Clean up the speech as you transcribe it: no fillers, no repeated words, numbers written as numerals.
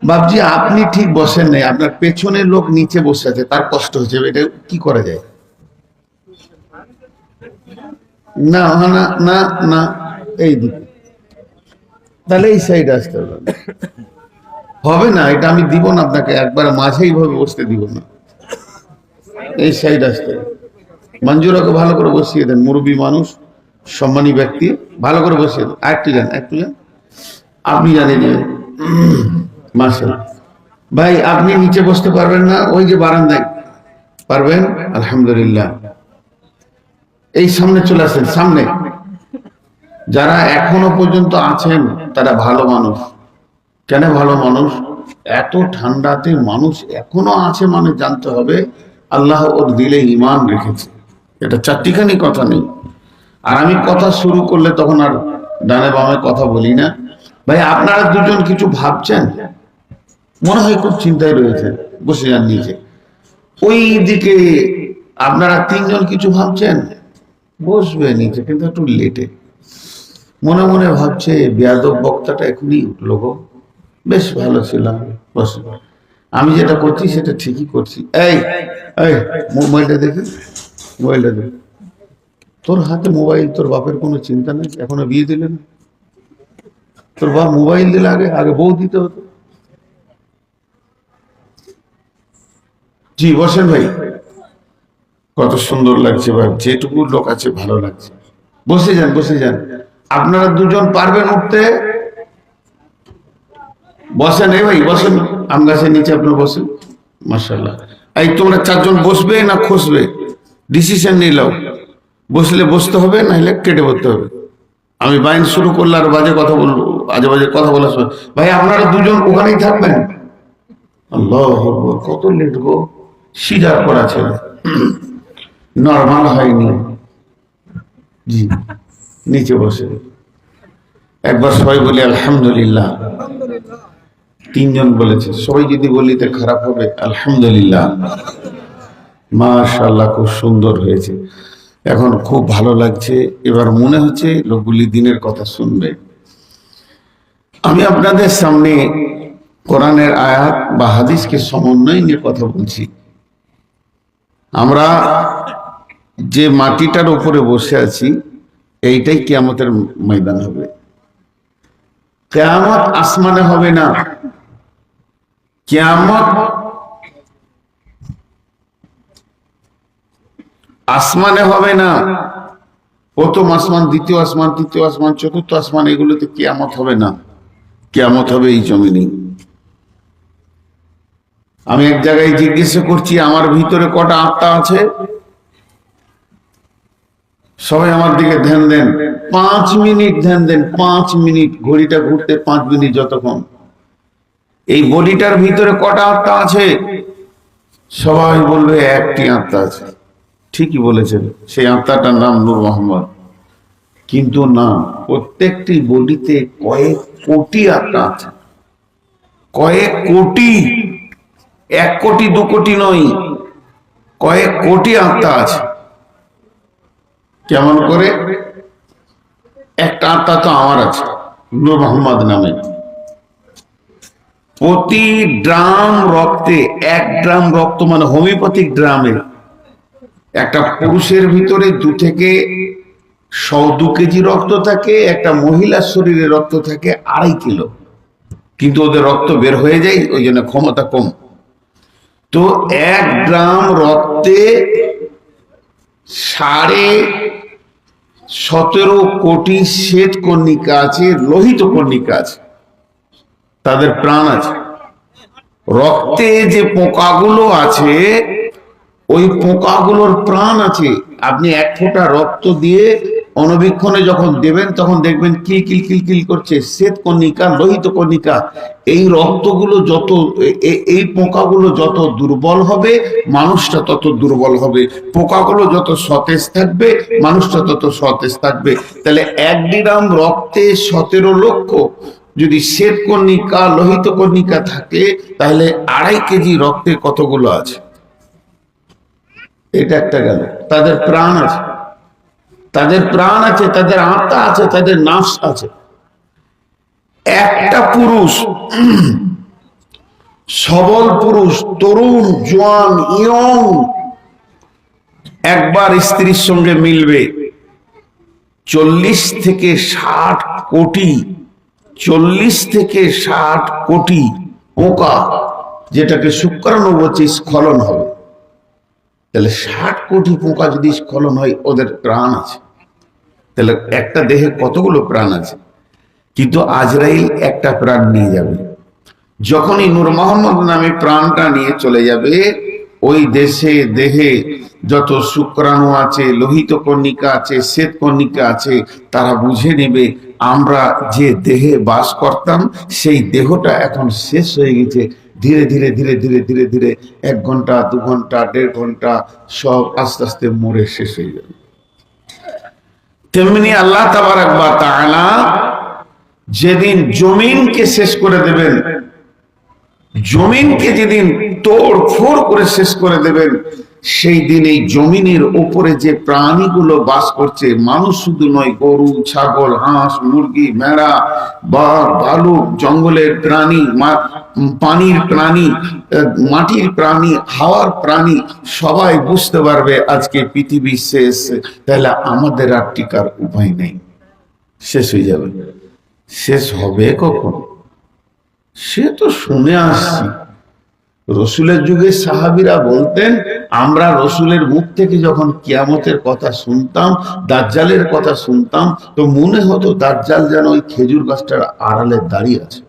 বাবজি আপনি ঠিক বসেন নাই, আপনার পেছনের লোক নিচে বসে আছে, তার কষ্ট হচ্ছে, এটা কি করা যায়? না না না না, এই দিকে, তাহলে এই সাইড আসতে হবে। হবে না, এটা আমি দিব না আপনাকে, একবার মাঝেই ভাবে বসতে দিব না, এই সাইড আসতে হবে। মঞ্জুরাকে ভালো করে বসিয়ে দেন, মুরব্বী মানুষ, সম্মানী ব্যক্তি, ভালো করে বসিয়ে দেন। একটু যান, একটু যান, আপনি জানেন মাশাআল্লাহ। ভাই আপনি নিচে বসতে পারবেন না? ওই যে বারান্দায় পারবেন? আলহামদুলিল্লাহ। এই সামনে চলে আসেন, সামনে। যারা এখনো পর্যন্ত আছেন তারা ভালো মানুষ। কেন ভালো মানুষ? এত ঠান্ডাতে মানুষ এখনো আছে, মানে জানতে হবে আল্লাহ ওর দিলে ঈমান রেখেছে, এটা চারটিখানি কথা নেই। আর আমি কথা শুরু করলে তখন আর ডানে বামে কথা বলি না। ভাই আপনারা দুজন কিছু ভাবছেন, মনে হয় খুব চিন্তায় রয়েছে, বসে যান নিচে। ওই দিকে আপনারা তিনজন কিছু ভাবছেন, বসবে নিচে, কিন্তু একটু লেটে। মনে মনে ভাবছে বেয়াদব বক্তাটা এখনই উঠলো গো, বেশ ভালো ছিলাম, বসে। আমি যেটা করছি সেটা ঠিকই করছি। এই এই মোবাইলটা দেখি, মোবাইলটা দেখি। তোর হাতে মোবাইল, তোর বাপের কোনো চিন্তা নেই? এখনো বিয়ে দিলে না? তোর বাপ মোবাইল দিলে আগে, আগে বউ দিতে হতো। জি বসেন ভাই, কত সুন্দর লাগছে ভাই, যেটুকু লোক আছে ভালো লাগছে। বসে যান, বসে যান। আপনারা দুজন পারবেন উঠতে? বসেন, এই ভাই বসেন, আম গাছের নিচে আপনার বসেন। মাশাআল্লাহ। এই তোমরা চারজন বসবে না খসবে? ডিসিশন নিলাও, বসলে বসতে হবে, নাহলে কেটে পড়তে হবে। আমি বাইন শুরু করলে আর বাজে কথা বলবো, আজে বাজে কথা বলার সময়। ভাই আপনারা দুজন ওখানেই থাকবেন। আল্লাহু আকবার, কত লেট গো, সিজার করা ছিল, নরমাল হয়নি। জি নিচে বসে একবার সবাই বলি আলহামদুলিল্লাহ। তিনজন বলেছে, সবাই যদি বলি তো খারাপ হবে। আলহামদুলিল্লাহ, মাশাআল্লাহ, খুব সুন্দর হয়েছে। এখন খুব ভালো লাগছে, এবার মনে হচ্ছে লোকগুলি দিনের কথা শুনবে। আমি আপনাদের সামনে কোরআনের আয়াত বা হাদিসকে সমন্বয় নিয়ে কথা বলছি। আমরা যে মাটিটার উপরে বসে আছি, এইটাই কিয়ামতের ময়দান হবে। কিয়ামত আসমানে হবে না, কিয়ামত আসমানে হবে না। প্রথম আসমান, দ্বিতীয় আসমান, তৃতীয় আসমান, চতুর্থ আসমান, এগুলোতে কিয়ামত হবে না। কিয়ামত হবে এই জমিনে। আমি এক জায়গায় জিজ্ঞাসা করছি আমার ভিতরে কটা আত্মা আছে, সবাই আমার দিকে ধ্যান দেন, 5 মিনিট ধ্যান দেন, 5 মিনিট, ঘড়িটা ঘুরতে 5 মিনিট যতক্ষণ। এই বডিটার ভিতরে কটা আত্মা আছে? সবাই বলবে একটি আত্মা আছে। ঠিকই বলেছেন, সেই আত্মাটার নাম নূর মোহাম্মদ। কিন্তু না, প্রত্যেকটি বডিতে কয়েক কোটি আত্মা আছে, কয়েক কোটি, 1 কোটি 2 কোটি নয়, কয়েক কোটি আত্মা আছে। কেমন করে? একটা আত্মা তো আমার আছে, নূর মোহাম্মদ নামে। প্রতি ড্রাম রক্তে, 1 গ্রাম রক্ত, মানে হোমিওপ্যাথিক ড্রামে, একটা পুরুষের ভিতরে 2 থেকে 2 কেজি রক্ত থাকে, একটা মহিলার শরীরে রক্ত থাকে 2.5 কিলো, কিন্তু ওদের রক্ত বের হয়ে যায়, ওই জন্য ক্ষমতা কম। তো 1 গ্রাম রক্তে 17.5 কোটি শ্বেত কণিকা আছে, লোহিত কণিকা আছে, তাদের প্রাণ আছে। রক্তে যে পোকাগুলো আছে, ওই পোকাগুলোর প্রাণ আছে। আপনি 1 ফোঁটা রক্ত দিয়ে অণুবীক্ষণে যখন দেবেন, তখন দেখবেন কিল কিল কিল কিল করছে, শ্বেত কণিকা, লোহিত কণিকা। এই রক্তগুলো যত, এই পোকাগুলো যত দুর্বল হবে, মানুষটা তত দুর্বল হবে। পোকাগুলো যত সতেজ থাকবে, মানুষটা তত সতেজ থাকবে। তাহলে 1 গ্রাম রক্তে 17 লক্ষ যদি শ্বেত কণিকা, লোহিত কণিকা থাকে, তাহলে 2.5 কেজি রক্তে কতগুলো আছে? এটা একটা গেল। তাদের প্রাণ আছে, তাদের প্রাণ আছে, তাদের আত্মা আছে, তাদের নাফস আছে। একটা পুরুষ সবল পুরুষ, তরুণ, জোয়ান, ইয়ং একবার স্ত্রীর সঙ্গে মিলবে। 40 থেকে 60 কোটি, 40 থেকে 60 কোটি পোকা, যেটাকে শুক্রাণু বলছে, স্খলন হবে। তাহলে 60 কোটি পোকা যদি স্খলন হয়, ওদের প্রাণ আছে। তাহলে একটা দেহে কতগুলো প্রাণ আছে? কিন্তু আজরাইল একটা প্রাণ নিয়ে যাবে। যখনই নূর মোহাম্মদ নামে প্রাণটা নিয়ে চলে যাবে, ওই দেহে যত শুক্রাণু আছে, লোহিত কণিকা আছে, শ্বেত কণিকা আছে, তারা বুঝে নেবে আমরা যে দেহে বাস করতাম সেই দেহটা এখন শেষ হয়ে গেছে। ধীরে ধীরে ধীরে ধীরে ধীরে ধীরে 1 ঘন্টা, 2 ঘন্টা, 1.5 ঘন্টা সব আস্তে আস্তে মরে শেষ হয়ে যাবে। তেমনি আল্লাহ তাবারক ওয়া তাআলা যেদিন জমিনকে শেষ করে দেবেন, জমিনকে যেদিন তোড় ফোড় করে শেষ করে দেবেন, সেই দিন এই জমিনের উপরে যে প্রাণীগুলো বাস করছে, মানুষ শুধু নয়, গরু, ছাগল, হাঁস, মুরগি, ভেড়া, বাঘ, ভালুক, জঙ্গলের প্রাণী, পানির প্রাণী, মাটির প্রাণী, হাওয়ার প্রাণী, সবাই বুঝতে পারবে আজকে পৃথিবী শেষ। তাহলে আমাদের আর টিকার উপায় নেই, শেষ হয়ে যাবে। শেষ হবে কখন? সে তো শুনে আসছি। রসুলের যুগে সাহাবীরা বলতেন, আমরা রসুলের মুখ থেকে যখন কিয়ামতের কথা শুনতাম, দাজ্জালের কথা শুনতাম, তো মনে হতো দাজ্জাল যেন ওই খেজুর গাছটার আড়ালে দাঁড়িয়ে আছে।